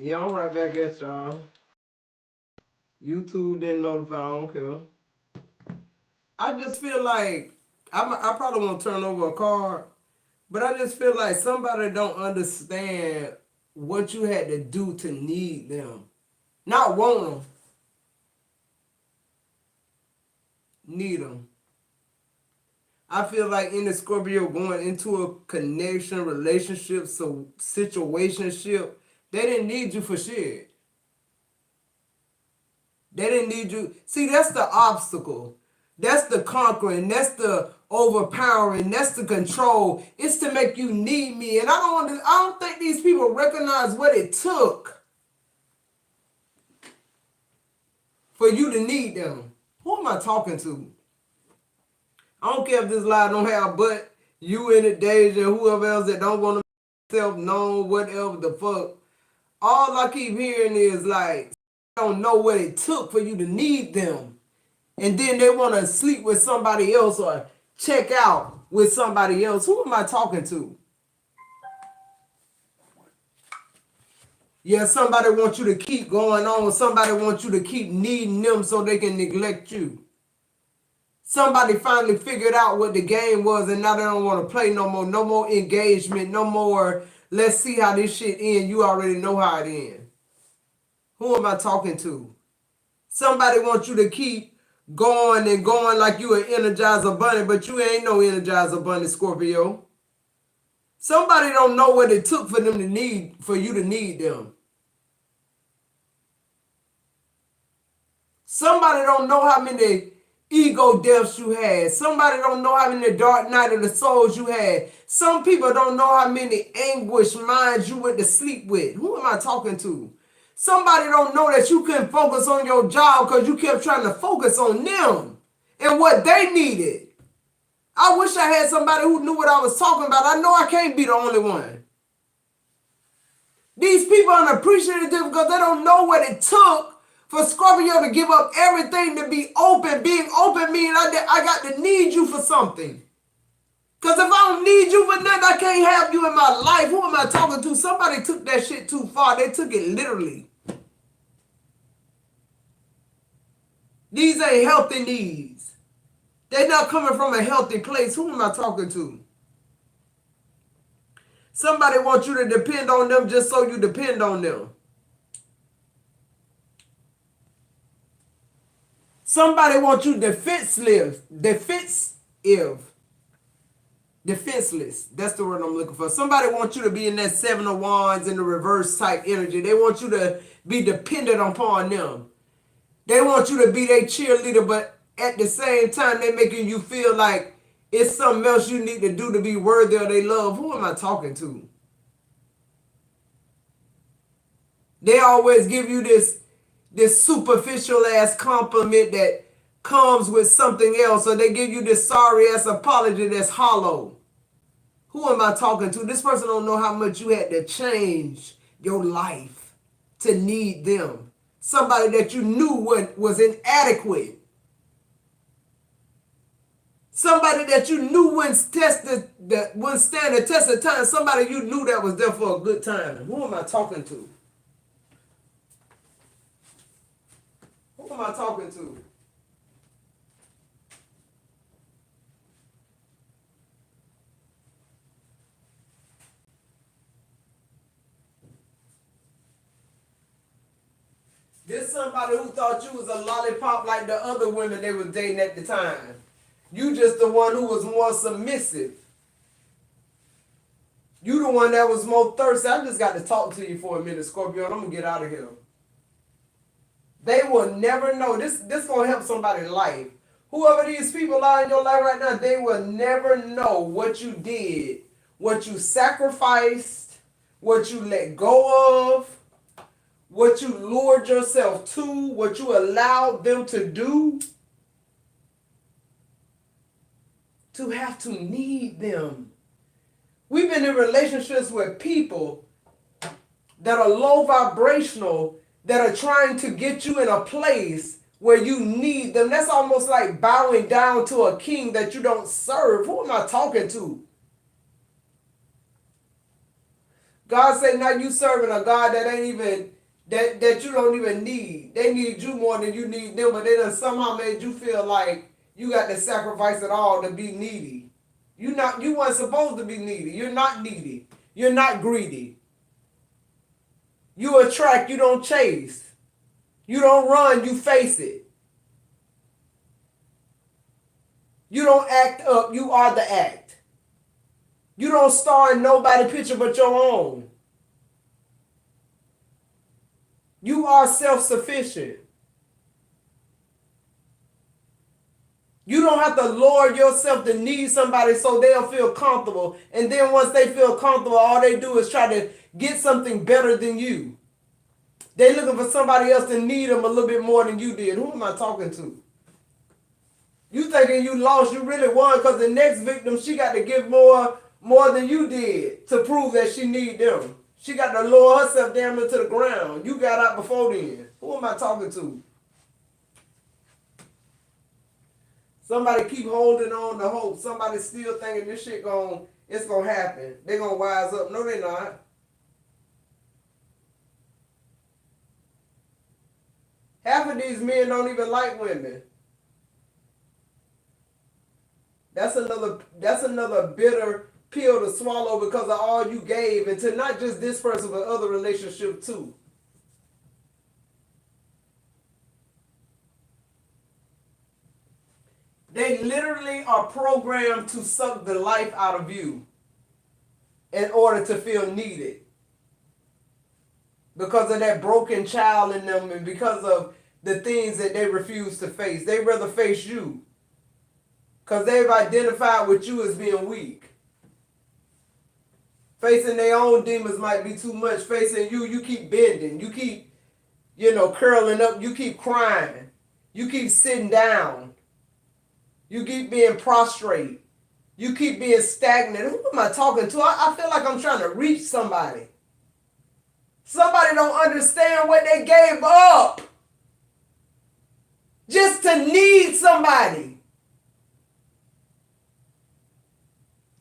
Yeah, I'm right back at y'all. YouTube didn't notify, I don't care. I just feel like I probably won't turn over a card, but I just feel like somebody don't understand what you had to do to need them. Not want them, need them. I feel like in the Scorpio going into a connection, relationship, so situationship, they didn't need you for shit. They didn't need you. See, that's the obstacle. That's the conquering. That's the overpowering. That's the control. It's to make you need me. And I don't think these people recognize what it took for you to need them. Who am I talking to? I don't care if this lie don't have but you in it, Deja, whoever else that don't want to make themselves known, whatever the fuck. All I keep hearing is like, don't know what it took for you to need them. And then they want to sleep with somebody else or check out with somebody else. Who am I talking to? Yeah, somebody wants you to keep going on. Somebody wants you to keep needing them so they can neglect you. Somebody finally figured out what the game was and now they don't want to play no more. No more engagement. No more, let's see how this shit ends. You already know how it ends. Who am I talking to? Somebody wants you to keep going and going like you an Energizer Bunny, but you ain't no Energizer Bunny, Scorpio. Somebody don't know what it took for them to need, for you to need them. Somebody don't know how many ego deaths you had. Somebody don't know how many dark night of the souls you had. Some people don't know how many anguish minds you went to sleep with. Who am I talking to? Somebody don't know that you couldn't focus on your job because you kept trying to focus on them and what they needed. I wish I had somebody who knew what I was talking about. I know I can't be the only one. These people are unappreciative because they don't know what it took for Scorpio to give up everything to be open. Being open means I got to need you for something. Because if I don't need you for nothing, I can't have you in my life. Who am I talking to? Somebody took that shit too far. They took it literally. These ain't healthy needs. They're not coming from a healthy place. Who am I talking to? Somebody wants you to depend on them just so you depend on them. Somebody wants you defenseless. Defenseless. That's the word I'm looking for. Somebody wants you to be in that Seven of Wands in the reverse type energy. They want you to be dependent upon them. They want you to be their cheerleader, but at the same time, they're making you feel like it's something else you need to do to be worthy of their love. Who am I talking to? They always give you this superficial ass compliment that comes with something else, or they give you this sorry ass apology that's hollow. Who am I talking to? This person don't know how much you had to change your life to need them. Somebody that you knew was inadequate. Somebody that you knew wouldn't stand the test of time. Somebody you knew that was there for a good time. Who am I talking to? Who am I talking to? This somebody who thought you was a lollipop like the other women they was dating at the time. You just the one who was more submissive. You the one that was more thirsty. I just got to talk to you for a minute, Scorpio, and I'm going to get out of here. They will never know. This going to help somebody's life. Whoever these people are in your life right now, they will never know what you did, what you sacrificed, what you let go of, what you lured yourself to, what you allowed them to do, to have to need them. We've been in relationships with people that are low vibrational, that are trying to get you in a place where you need them. That's almost like bowing down to a king that you don't serve. Who am I talking to? God said, now you serving a God that ain't even, that you don't even need. They need you more than you need them, but they done somehow made you feel like you got to sacrifice it all to be needy. You weren't supposed to be needy. You're not needy. You're not greedy. You attract, you don't chase. You don't run, you face it. You don't act up, you are the act. You don't star in nobody's picture but your own. You are self-sufficient. You don't have to lower yourself to need somebody so they'll feel comfortable. And then once they feel comfortable, all they do is try to get something better than you. They're looking for somebody else to need them a little bit more than you did. Who am I talking to? You thinking you lost, you really won, because the next victim, she got to give more than you did to prove that she need them. She got to lower herself down into the ground. You got out before then. Who am I talking to? Somebody keep holding on to hope. Somebody still thinking this shit it's gonna happen. They gonna wise up. No, they not. Half of these men don't even like women. That's another bitter pill to swallow because of all you gave, and to not just this person but other relationships too. They literally are programmed to suck the life out of you in order to feel needed. Because of that broken child in them and because of the things that they refuse to face. They rather face you. Because they've identified with you as being weak. Facing their own demons might be too much. Facing you, you keep bending. You keep, curling up. You keep crying. You keep sitting down. You keep being prostrate. You keep being stagnant. Who am I talking to? I feel like I'm trying to reach somebody. Somebody don't understand what they gave up just to need somebody.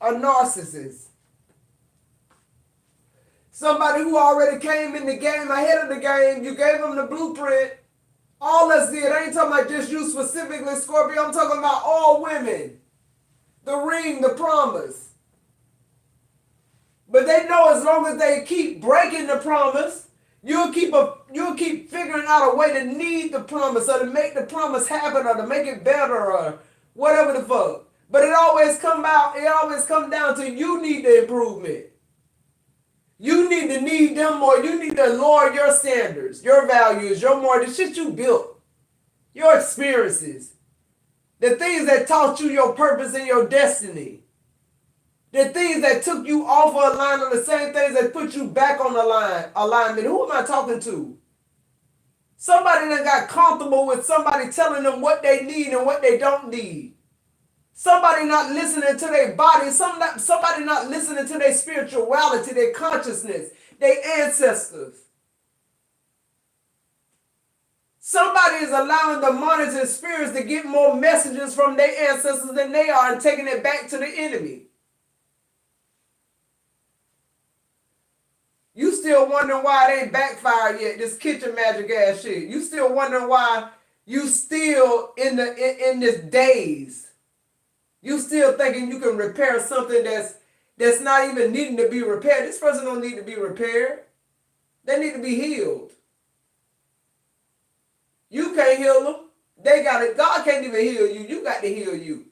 A narcissist. Somebody who already came in the game ahead of the game. You gave them the blueprint. All us did. I ain't talking about just you specifically, Scorpio. I'm talking about all women. The ring, the promise. But they know as long as they keep breaking the promise, you'll keep figuring out a way to need the promise or to make the promise happen or to make it better or whatever the fuck. But it always comes down to you need the improvement. You need to need them more. You need to lower your standards, your values, the shit you built, your experiences, the things that taught you your purpose and your destiny. The things that took you off of a line are the same things that put you back on the alignment. Who am I talking to? Somebody that got comfortable with somebody telling them what they need and what they don't need. Somebody not listening to their body. Somebody not listening to their spirituality, their consciousness, their ancestors. Somebody is allowing the monitoring spirits to get more messages from their ancestors than they are and taking it back to the enemy. You still wondering why it ain't backfired yet, this kitchen magic ass shit. You still wondering why you still in this daze. You still thinking you can repair something that's not even needing to be repaired. This person don't need to be repaired. They need to be healed. You can't heal them. They got it. God can't even heal you. You got to heal you.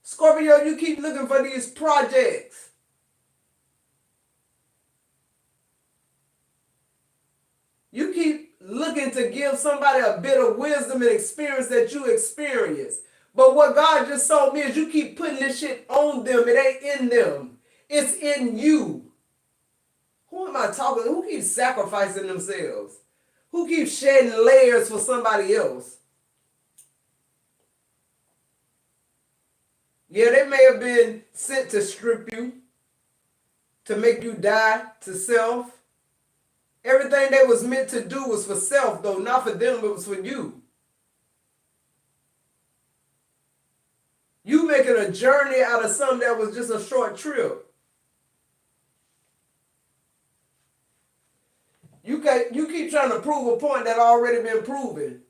Scorpio, you keep looking for these projects. You keep looking to give somebody a bit of wisdom and experience that you experience. But what God just told me is you keep putting this shit on them. It ain't in them. It's in you. Who am I talking to? Who keeps sacrificing themselves? Who keeps shedding layers for somebody else? Yeah, they may have been sent to strip you, to make you die to self. Everything they was meant to do was for self, though, not for them, it was for you. You making a journey out of something that was just a short trip. You keep trying to prove a point that already been proven.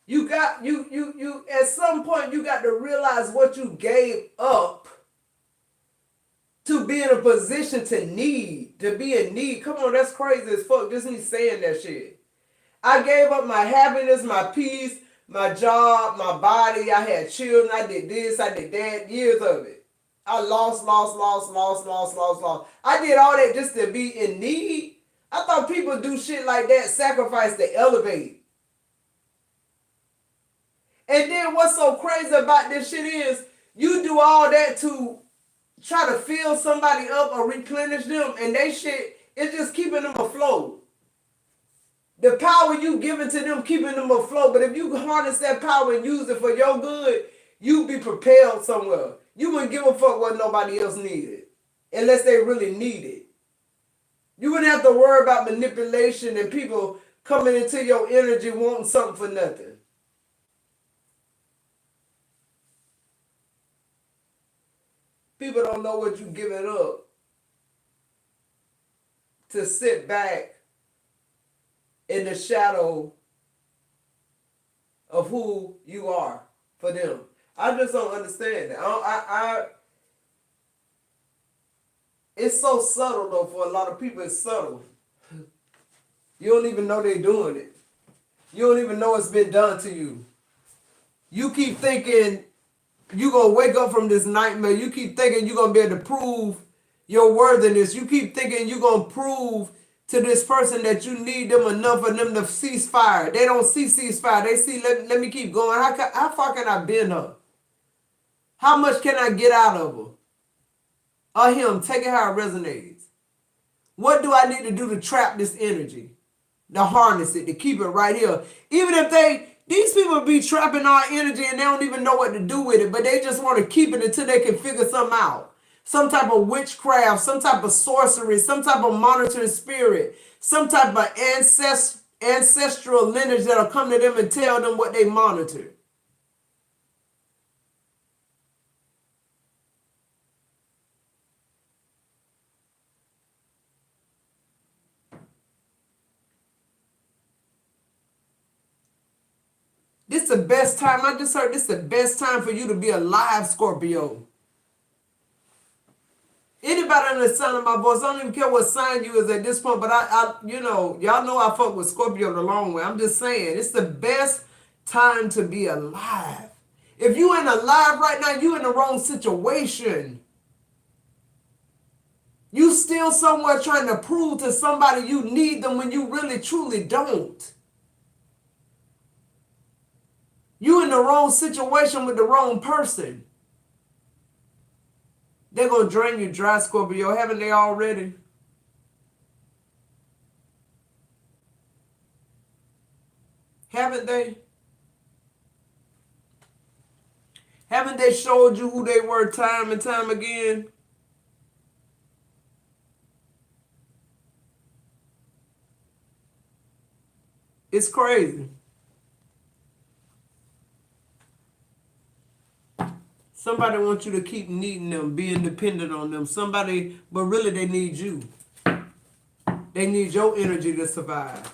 You at some point you got to realize what you gave up to be in a position to be in need. Come on, that's crazy as fuck. Just me saying that shit. I gave up my happiness, my peace, my job, my body. I had children. I did this, I did that, years of it. I lost. I did all that just to be in need. I thought people do shit like that, sacrifice to elevate. And then what's so crazy about this shit is You do all that to try to fill somebody up or replenish them, and they shit, it's just keeping them afloat. The power you giving to them, keeping them afloat. But if you harness that power and use it for your good, you be propelled somewhere. You wouldn't give a fuck what nobody else needed, unless they really need it. You wouldn't have to worry about manipulation and people coming into your energy wanting something for nothing. People don't know what you're giving up to sit back in the shadow of who you are for them. I just don't understand that. It's so subtle though. For a lot of people, it's subtle. You don't even know they're doing it. You don't even know it's been done to you. You keep thinking you're going to wake up from this nightmare. You keep thinking you're going to be able to prove your worthiness. You keep thinking you're going to prove to this person that you need them enough for them to cease fire. They don't see ceasefire. They see, let me keep going. How far can I bend her? How much can I get out of her? Or him, take it how it resonates. What do I need to do to trap this energy? To harness it, to keep it right here. Even if these people be trapping our energy and they don't even know what to do with it, but they just want to keep it until they can figure something out. Some type of witchcraft, some type of sorcery, some type of monitoring spirit, some type of ancestral lineage that'll come to them and tell them what they monitor. This is the best time. I just heard this is the best time for you to be alive, Scorpio. Anybody under the sound of my voice, I don't even care what sign you is at this point, but y'all know I fuck with Scorpio the long way. I'm just saying, it's the best time to be alive. If you ain't alive right now, you in the wrong situation. You still somewhere trying to prove to somebody you need them when you really truly don't. You in the wrong situation with the wrong person. They're going to drain you dry, Scorpio. Haven't they already? Haven't they? Haven't they showed you who they were time and time again? It's crazy. Somebody wants you to keep needing them, being dependent on them. Somebody, but really they need you. They need your energy to survive.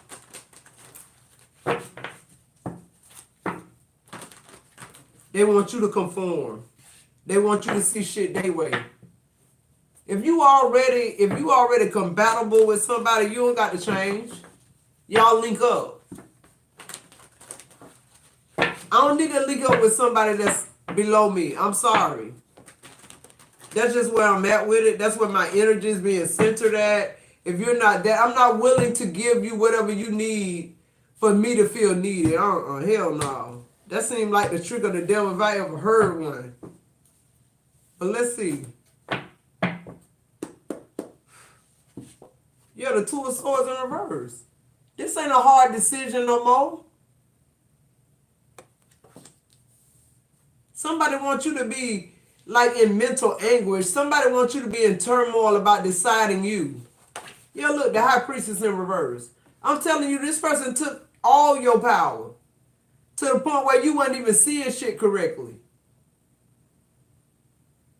They want you to conform. They want you to see shit their way. If you already compatible with somebody, you don't got to change. Y'all link up. I don't need to link up with somebody that's below me. I'm sorry. That's just where I'm at with it. That's where my energy is being centered at. If you're not that, I'm not willing to give you whatever you need for me to feel needed. Hell no. That seemed like the trick of the devil if I ever heard one. But let's see. Yeah, the Two of Swords in reverse. This ain't a hard decision no more. Somebody wants you to be like in mental anguish. Somebody wants you to be in turmoil about deciding you. Yeah, look, the High Priestess in reverse. I'm telling you, this person took all your power to the point where you weren't even seeing shit correctly.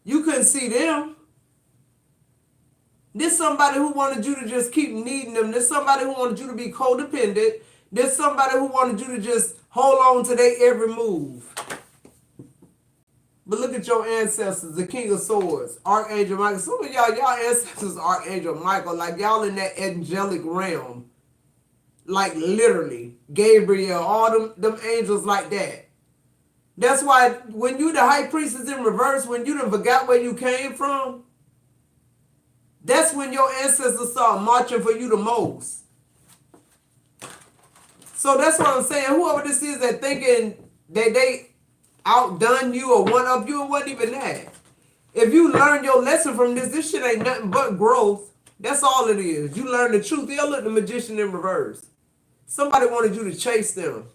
You couldn't see them. This somebody who wanted you to just keep needing them. This somebody who wanted you to be codependent. This somebody who wanted you to just hold on to their every move. But look at your ancestors, the King of Swords, Archangel Michael. Some of y'all ancestors, Archangel Michael, like y'all in that angelic realm. Like literally, Gabriel, all them angels like that. That's why when you the High Priestess in reverse, when you done forgot where you came from, that's when your ancestors start marching for you the most. So that's what I'm saying. Whoever this is that thinking that outdone you or one up you. It wasn't even that. If you learn your lesson from this shit ain't nothing but growth. That's all it is. You learn the truth. Yeah, look, the magician in reverse. Somebody wanted you to chase them.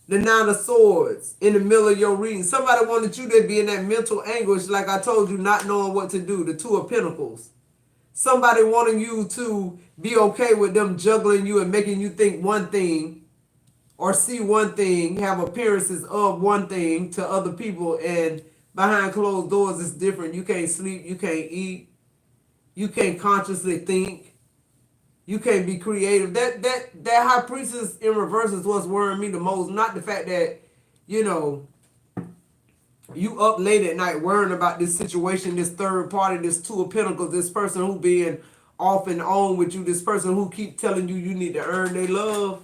The Nine of Swords in the middle of your reading. Somebody wanted you to be in that mental anguish, like I told you, not knowing what to do. The Two of Pentacles. Somebody wanting you to be okay with them juggling you and making you think one thing or see one thing, have appearances of one thing to other people, and behind closed doors it's different. You can't sleep, you can't eat, you can't consciously think, you can't be creative. That High Priestess in reverse is what's worrying me the most. Not the fact that, you know, you up late at night worrying about this situation, this third party, this Two of Pentacles, this person who being off and on with you, this person who keep telling you you need to earn their love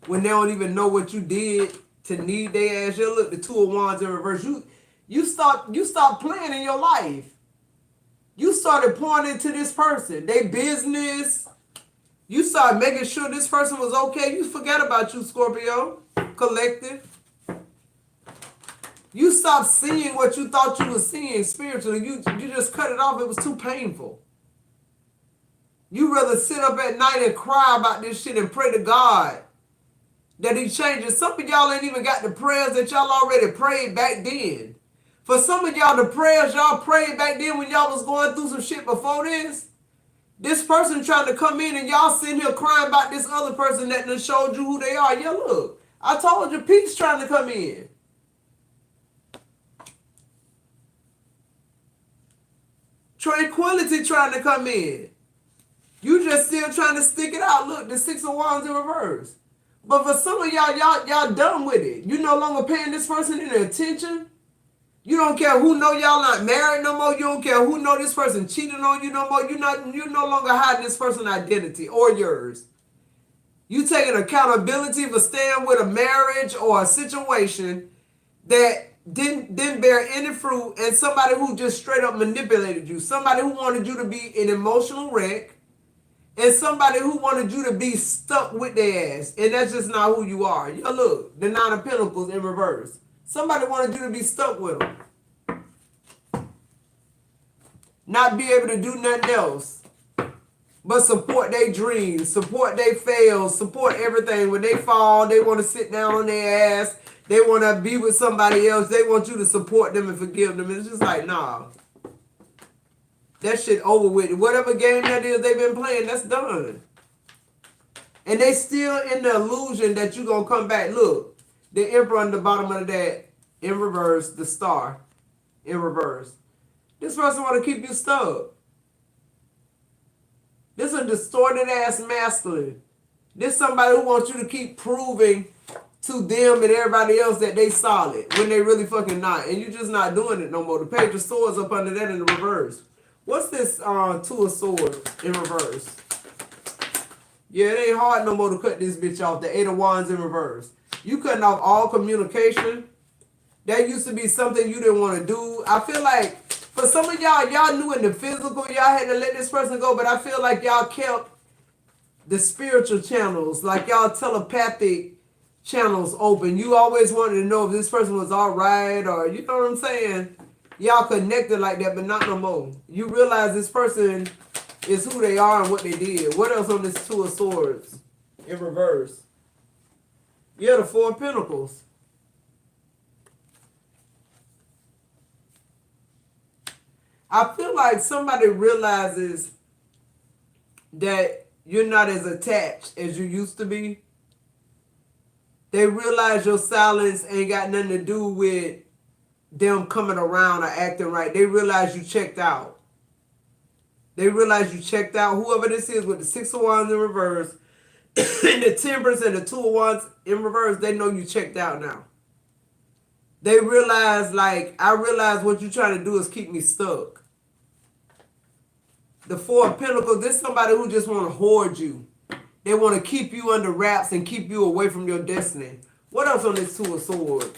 when they don't even know what you did to need their ass. You look, the Two of Wands in reverse. You start playing in your life. You started pouring into this person, they business. You started making sure this person was okay. You forget about you, Scorpio, collective. You stopped seeing what you thought you were seeing spiritually. You just cut it off. It was too painful. You rather sit up at night and cry about this shit and pray to God that he changes. Some of y'all ain't even got the prayers that y'all already prayed back then. For some of y'all, the prayers y'all prayed back then when y'all was going through some shit before this person trying to come in and y'all sitting here crying about this other person that done showed you who they are. Yeah, look, I told you, peace trying to come in. Tranquility trying to come in. You just still trying to stick it out. Look, the Six of Wands in reverse. But for some of y'all done with it. You no longer paying this person any attention. You don't care who know y'all not married no more. You don't care who know this person cheating on you no more. You no longer hiding this person's identity or yours. You taking accountability for staying with a marriage or a situation that didn't bear any fruit, and somebody who just straight up manipulated you. Somebody who wanted you to be an emotional wreck, and somebody who wanted you to be stuck with their ass. And that's just not who you are. You look, the Nine of Pentacles in reverse. Somebody wanted you to be stuck with them. Not be able to do nothing else but support their dreams, support their fails, support everything. When they fall, they want to sit down on their ass. They want to be with somebody else. They want you to support them and forgive them. It's just like, nah. That shit over with. Whatever game that is they've been playing, that's done. And they still in the illusion that you're going to come back. Look, the Emperor on the bottom of that in reverse, the Star in reverse. This person want to keep you stuck. This is a distorted ass masculine. This somebody who wants you to keep proving to them and everybody else that they solid when they really fucking not. And you just not doing it no more. The Page of Swords up under that in the reverse. What's this Two of Swords in reverse? Yeah, it ain't hard no more to cut this bitch off. The Eight of Wands in reverse. You cutting off all communication. That used to be something you didn't want to do. I feel like for some of y'all knew in the physical, y'all had to let this person go, but I feel like y'all kept the spiritual channels, like y'all telepathic channels open. You always wanted to know if this person was all right, or you know what I'm saying? Y'all connected like that, but not no more. You realize this person is who they are and what they did. What else on this Two of Swords in reverse? Yeah, the Four of Pentacles. I feel like somebody realizes that you're not as attached as you used to be. They realize your silence ain't got nothing to do with them coming around or acting right. They realize you checked out. They realize you checked out. Whoever this is with the Six of Wands in reverse, and the Temperance and the Two of Wands in reverse, they know you checked out now. They realize, like, I realize what you're trying to do is keep me stuck. The Four of Pentacles, this is somebody who just want to hoard you. They want to keep you under wraps and keep you away from your destiny. What else on this Two of Swords?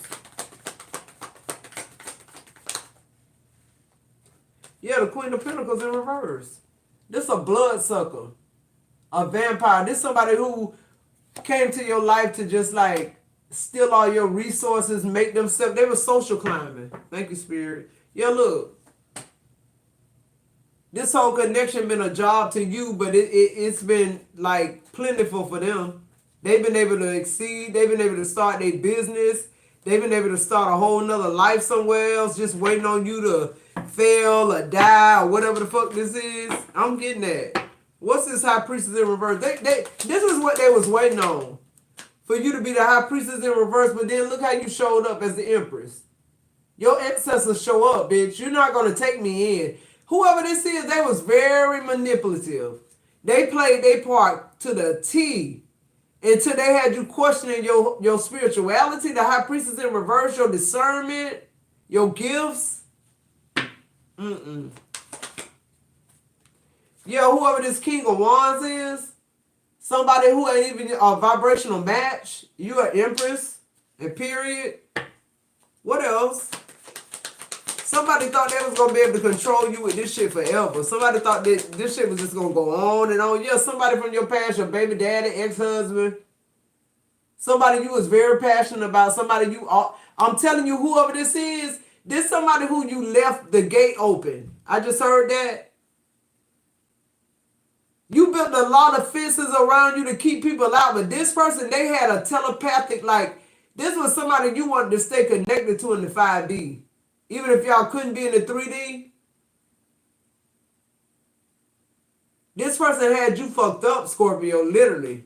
Yeah, the Queen of Pentacles in reverse. This a bloodsucker. A vampire. This somebody who came to your life to just like steal all your resources, make themselves. They were social climbing. Thank you, Spirit. Yeah, look. This whole connection been a job to you, but it's been like plentiful for them. They've been able to exceed. They've been able to start their business. They've been able to start a whole nother life somewhere else, just waiting on you to fail or die or whatever the fuck this is. I'm getting that. What's this high priestess in reverse? This is what they was waiting on. For you to be the high priestess in reverse, but then look how you showed up as the empress. Your ancestors show up, bitch. You're not going to take me in. Whoever this is, they was very manipulative. They played their part to the T until they had you questioning your spirituality, the high priestess in reverse, your discernment, your gifts. Yeah, whoever this King of Wands is, somebody who ain't even a vibrational match. You an empress, and period. What else? Somebody thought they was going to be able to control you with this shit forever. Somebody thought that this shit was just going to go on and on. Yeah, somebody from your past, your baby daddy, ex-husband. Somebody you was very passionate about. Somebody you... I'm telling you, whoever this is somebody who you left the gate open. I just heard that. You built a lot of fences around you to keep people out. But this person, they had a telepathic, like... This was somebody you wanted to stay connected to in the 5D. Even if y'all couldn't be in the 3D. This person had you fucked up, Scorpio, literally.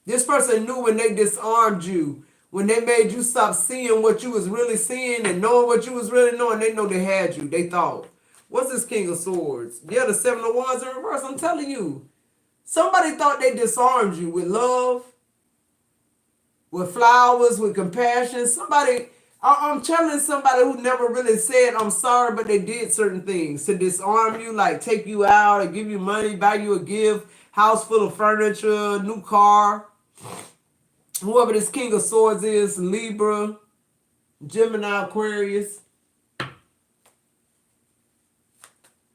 This person knew when they disarmed you, when they made you stop seeing what you was really seeing and knowing what you was really knowing, they know they had you. They thought. What's this King of Swords? Yeah, the 7 of Wands in reverse. I'm telling you. Somebody thought they disarmed you with love, with flowers, with compassion. Somebody, I'm telling somebody who never really said, I'm sorry, but they did certain things to disarm you, like take you out or give you money, buy you a gift, house full of furniture, new car. Whoever this King of Swords is, Libra, Gemini, Aquarius.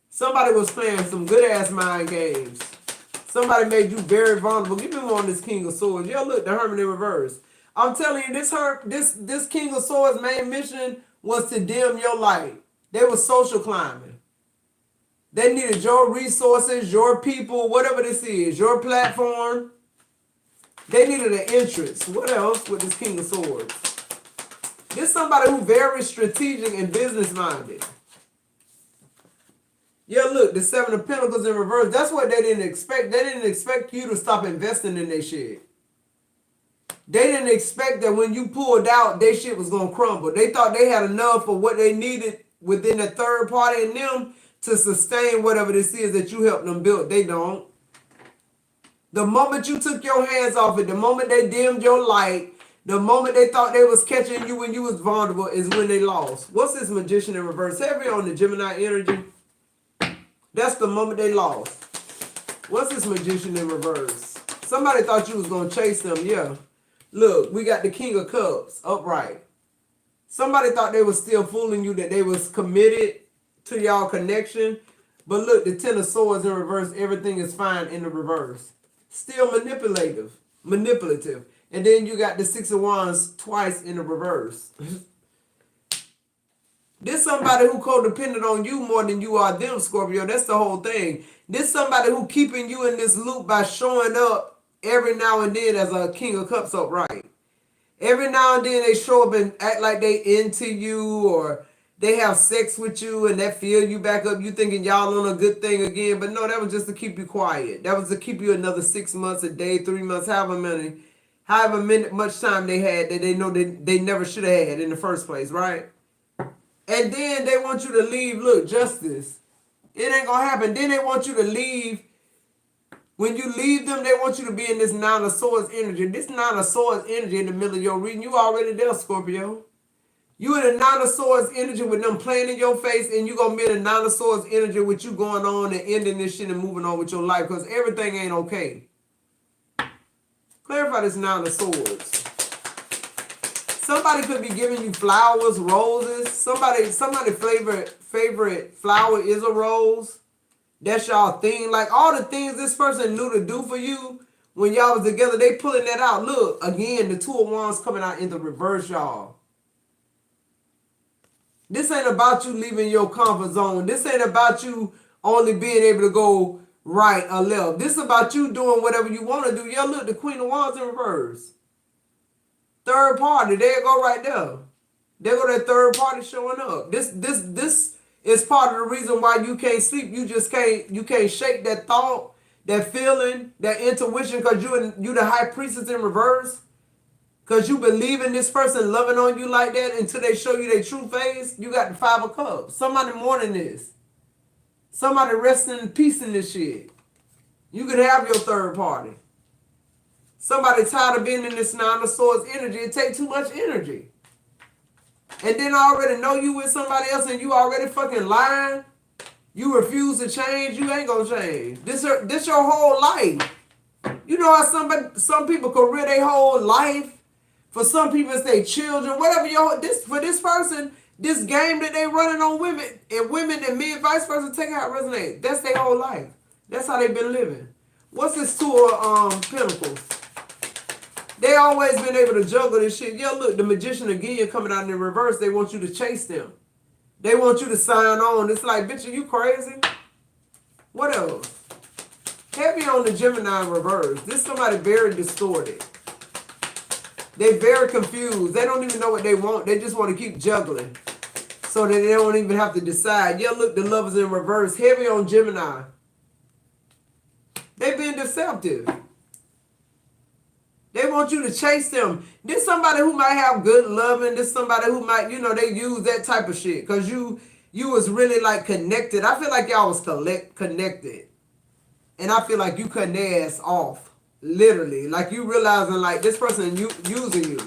Somebody was playing some good-ass mind games. Somebody made you very vulnerable. Give me more on this King of Swords. Yo, look, the Hermit in reverse. I'm telling you, this King of Swords' main mission was to dim your light. They were social climbing. They needed your resources, your people, whatever this is, your platform. They needed an entrance. What else with this King of Swords? This somebody who's very strategic and business-minded. Yeah, look, the 7 of Pentacles in reverse. That's what they didn't expect. They didn't expect you to stop investing in their shit. They didn't expect that when you pulled out, their shit was going to crumble. They thought they had enough of what they needed within the third party in them to sustain whatever this is that you helped them build. They don't. The moment you took your hands off it, the moment they dimmed your light, the moment they thought they was catching you when you was vulnerable is when they lost. What's this Magician in reverse? Heavy on the Gemini energy. That's the moment they lost. What's this Magician in reverse? Somebody thought you was going to chase them. Yeah. Look, we got the King of Cups upright. Somebody thought they was still fooling you, that they was committed to y'all connection. But look, the 10 of Swords in reverse, everything is fine in the reverse. Still manipulative. And then you got the 6 of Wands twice in the reverse. This somebody who codependent on you more than you are them, Scorpio. That's the whole thing. This somebody who keeping you in this loop by showing up every now and then as a King of Cups upright. Every now and then they show up and act like they into you, or they have sex with you and that fill you back up. You thinking y'all on a good thing again. But no, that was just to keep you quiet. That was to keep you another 6 months, a day, 3 months, however much time they had that they know they never should have had in the first place, right? And then they want you to leave. Look, justice. It ain't going to happen. Then they want you to leave. When you leave them, they want you to be in this 9 of Swords energy. This 9 of Swords energy in the middle of your reading, you already there, Scorpio. You in the 9 of Swords energy with them playing in your face, and you going to be in the 9 of Swords energy with you going on and ending this shit and moving on with your life, because everything ain't okay. Clarify this 9 of Swords. Somebody could be giving you flowers, roses. Somebody's favorite flower is a rose. That's y'all thing. Like all the things this person knew to do for you when y'all was together, they pulling that out. Look, again, the Two of Wands coming out in the reverse, y'all. This ain't about you leaving your comfort zone. This ain't about you only being able to go right or left. This is about you doing whatever you want to do. Yeah, look, the Queen of Wands in reverse. Third party, there you go right there. There go that third party showing up. This is part of the reason why you can't sleep. You just can't shake that thought, that feeling, that intuition, because you the high priestess in reverse. Because you believe in this person loving on you like that until they show you their true face. You got the Five of Cups. Somebody mourning this. Somebody resting in peace in this shit. You could have your third party. Somebody tired of being in this Nine of Swords energy. It takes too much energy. And then I already know you with somebody else and you already fucking lying. You refuse to change. You ain't gonna change. This your whole life. You know how some people could rid their whole life. For some people, it's their children, whatever for this person, this game that they running on women and men, vice versa, take how it resonates. That's their whole life. That's how they've been living. What's this Two of Pentacles? They always been able to juggle this shit. Yeah, look, the Magician again coming out in the reverse. They want you to chase them. They want you to sign on. It's like, bitch, are you crazy? What else? Heavy on the Gemini in reverse. This somebody very distorted. They're very confused. They don't even know what they want. They just want to keep juggling. So that they don't even have to decide. Yeah, look, the Lovers in reverse. Heavy on Gemini. They being deceptive. They want you to chase them. This somebody who might have good loving. This somebody who might, they use that type of shit. Because you was really like connected. I feel like y'all was connected. And I feel like you cutting their ass off. Literally, like you realizing like this person using you.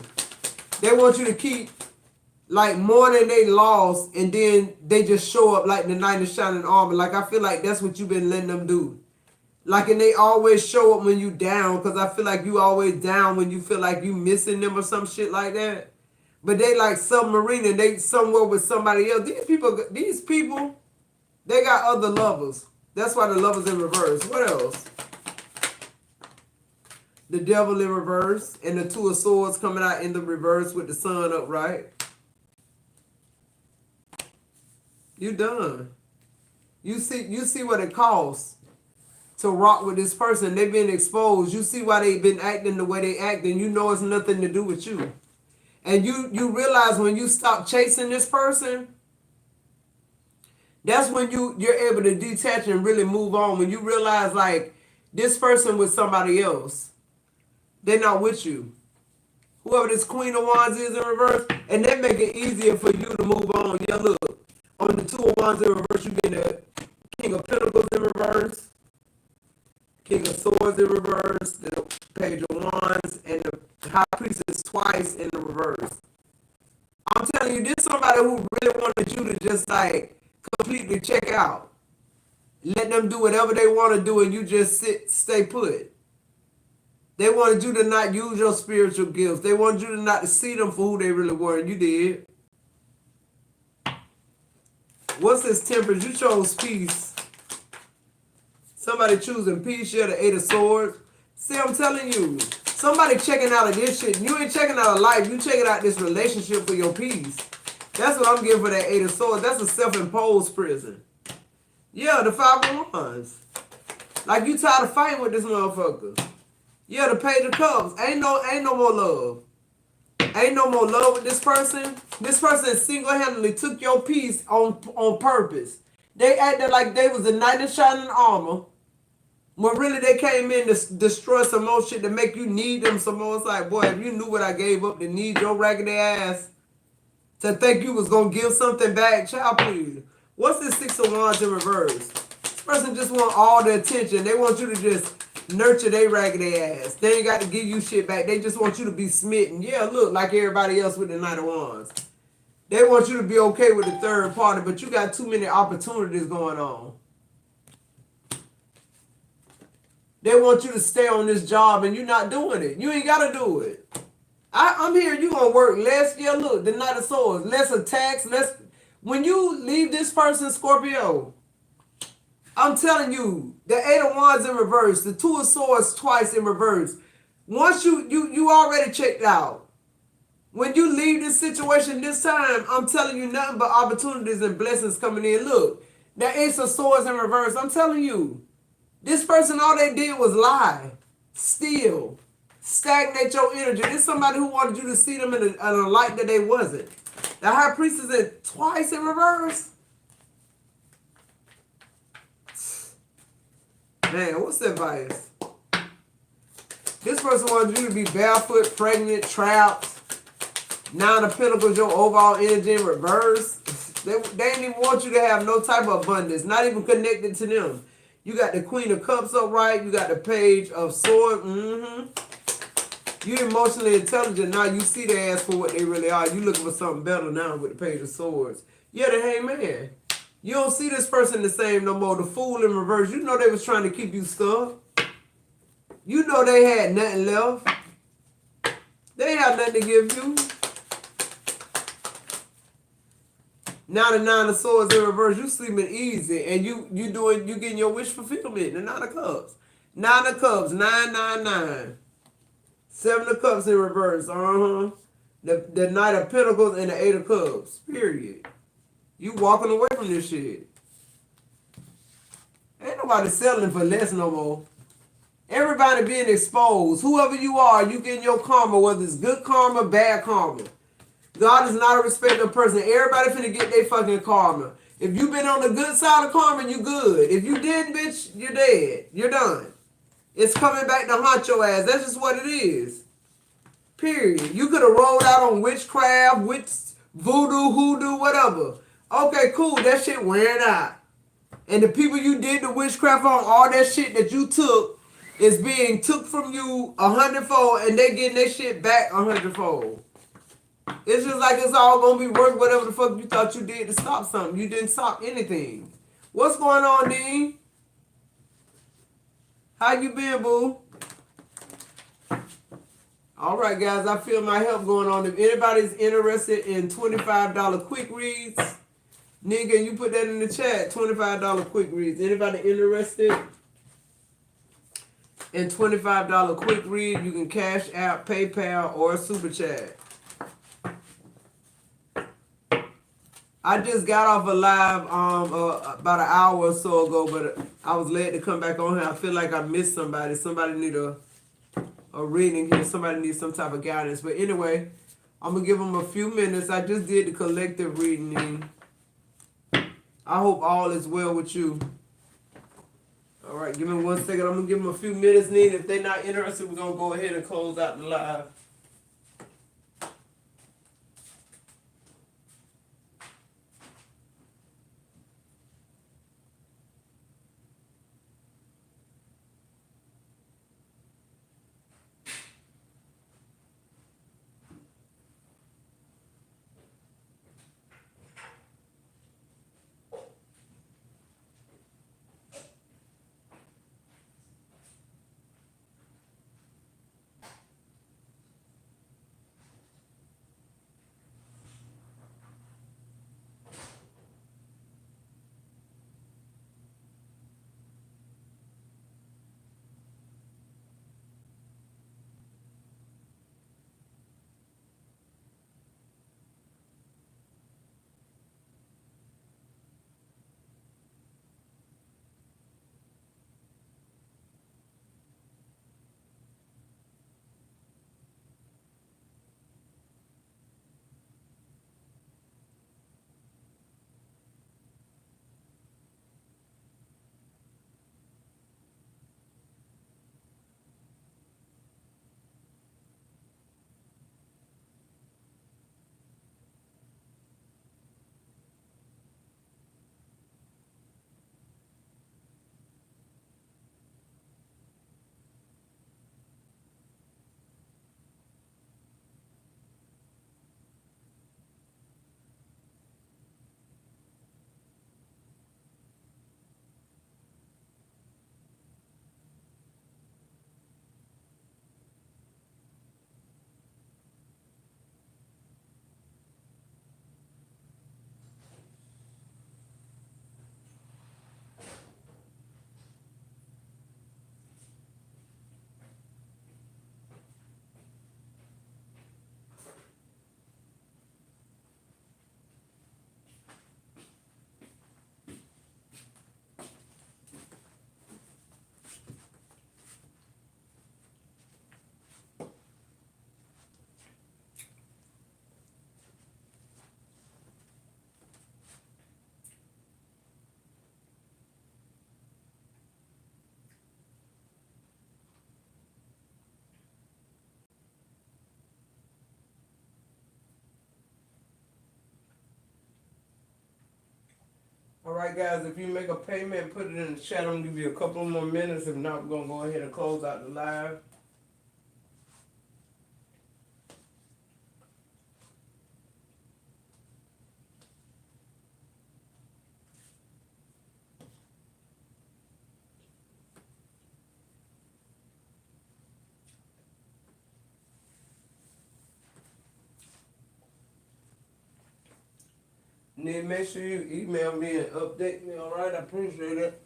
They want you to keep like more than they lost, and then they just show up like the knight in shining armor. Like I feel like that's what you've been letting them do. Like, and they always show up when you down, because I feel like you always down when you feel like you missing them or some shit like that. But they like submarine and they somewhere with somebody else. These people, they got other lovers. That's why the Lovers in reverse. What else? The Devil in reverse, and the Two of Swords coming out in the reverse with the Sun upright. You done. You see what it costs to rock with this person. They've been exposed. You see why they've been acting the way they act, and you know it's nothing to do with you. And you realize when you stop chasing this person, that's when you're able to detach and really move on. When you realize like this person with somebody else. They're not with you. Whoever this Queen of Wands is in reverse, and they make it easier for you to move on. Yeah, look. On the Two of Wands in reverse, you get the King of Pentacles in reverse, King of Swords in reverse, the Page of Wands, and the High Priestess twice in the reverse. I'm telling you, this is somebody who really wanted you to just like completely check out. Let them do whatever they want to do, and you just stay put. They wanted you to not use your spiritual gifts. They wanted you to not to see them for who they really were, and you did. What's this Temperance? You chose peace. Somebody choosing peace. Yeah, the Eight of Swords. See, I'm telling you. Somebody checking out of this shit. You ain't checking out of life. You checking out this relationship for your peace. That's what I'm getting for that Eight of Swords. That's a self-imposed prison. Yeah, the Five of Wands. Like you tired of fighting with this motherfucker. Yeah, the Page of Cups. Ain't no more love. Ain't no more love with this person. This person single-handedly took your peace on purpose. They acted like they was the knight in shining armor. When really they came in to destroy some more shit to make you need them some more. It's like, boy, if you knew what I gave up to need your raggedy ass to think you was going to give something back, child, please. What's this Six of Wands in reverse? This person just want all the attention. They want you to just nurture their raggedy ass. They ain't got to give you shit back. They just want you to be smitten. Yeah, look, like everybody else with the Knight of Wands. They want you to be okay with the third party, but you got too many opportunities going on. They want you to stay on this job and you're not doing it. You ain't got to do it. I'm here. You're going to work less. Yeah, look, the Knight of Swords. Less attacks. Less. When you leave this person, Scorpio, I'm telling you, the Eight of Wands in reverse, the Two of Swords twice in reverse. Once you already checked out. When you leave this situation this time, I'm telling you nothing but opportunities and blessings coming in. Look, the Ace of Swords in reverse. I'm telling you, this person, all they did was lie, steal, stagnate your energy. This somebody who wanted you to see them in a light that they wasn't. The High Priestess is twice in reverse. Man, what's the advice? This person wanted you to be barefoot, pregnant, trapped. Nine of Pentacles, your overall energy in reverse. They didn't even want you to have no type of abundance, not even connected to them. You got the Queen of Cups upright. You got the Page of Swords. You're emotionally intelligent now. You see their ass for what they really are. You looking for something better now with the Page of Swords. Yeah, the Hangman. You don't see this person the same no more. The Fool in reverse. You know they was trying to keep you stuck. You know they had nothing left. They had nothing to give you. Now the Nine of Swords in reverse, you sleeping easy, and you getting your wish fulfillment. The Nine of Cups, 999, Seven of Cups in reverse. The Knight of Pentacles and the Eight of Cups. Period. You walking away from this shit. Ain't nobody settling for less no more. Everybody being exposed. Whoever you are, you getting your karma, whether it's good karma, bad karma. God is not a respecter of person. Everybody finna get their fucking karma. If you been on the good side of karma, you good. If you didn't, bitch, you're dead. You're done. It's coming back to haunt your ass. That's just what it is. Period. You could have rolled out on witchcraft, voodoo, hoodoo, whatever. Okay, cool. That shit wearing out. And the people you did the witchcraft on, all that shit that you took is being took from you 100-fold, and they getting their shit back 100-fold. It's just like it's all gonna be worth whatever the fuck you thought you did to stop something. You didn't stop anything. What's going on, Dean? How you been, boo? All right, guys. I feel my help going on. If anybody's interested in $25 quick reads, nigga, you put that in the chat. $25 quick reads. Anybody interested in $25 quick read? You can Cash App, PayPal, or Super Chat. I just got off a live about an hour or so ago, but I was late to come back on here. I feel like I missed somebody. Somebody need a reading here. Somebody needs some type of guidance. But anyway, I'm going to give them a few minutes. I just did the collective reading. I hope all is well with you. All right, give me 1 second. I'm going to give them a few minutes, Neen. If they're not interested, we're going to go ahead and close out the live. Alright guys, if you make a payment, put it in the chat. I'm gonna give you a couple more minutes. If not, we're gonna go ahead and close out the live. Need make sure you email me and update me, alright? I appreciate it.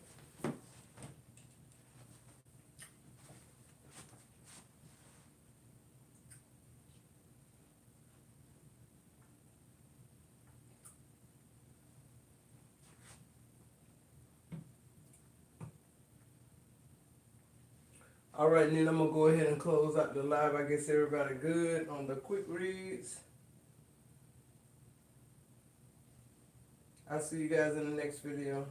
Alright, then I'm gonna go ahead and close out the live. I guess everybody good on the quick reads. I'll see you guys in the next video.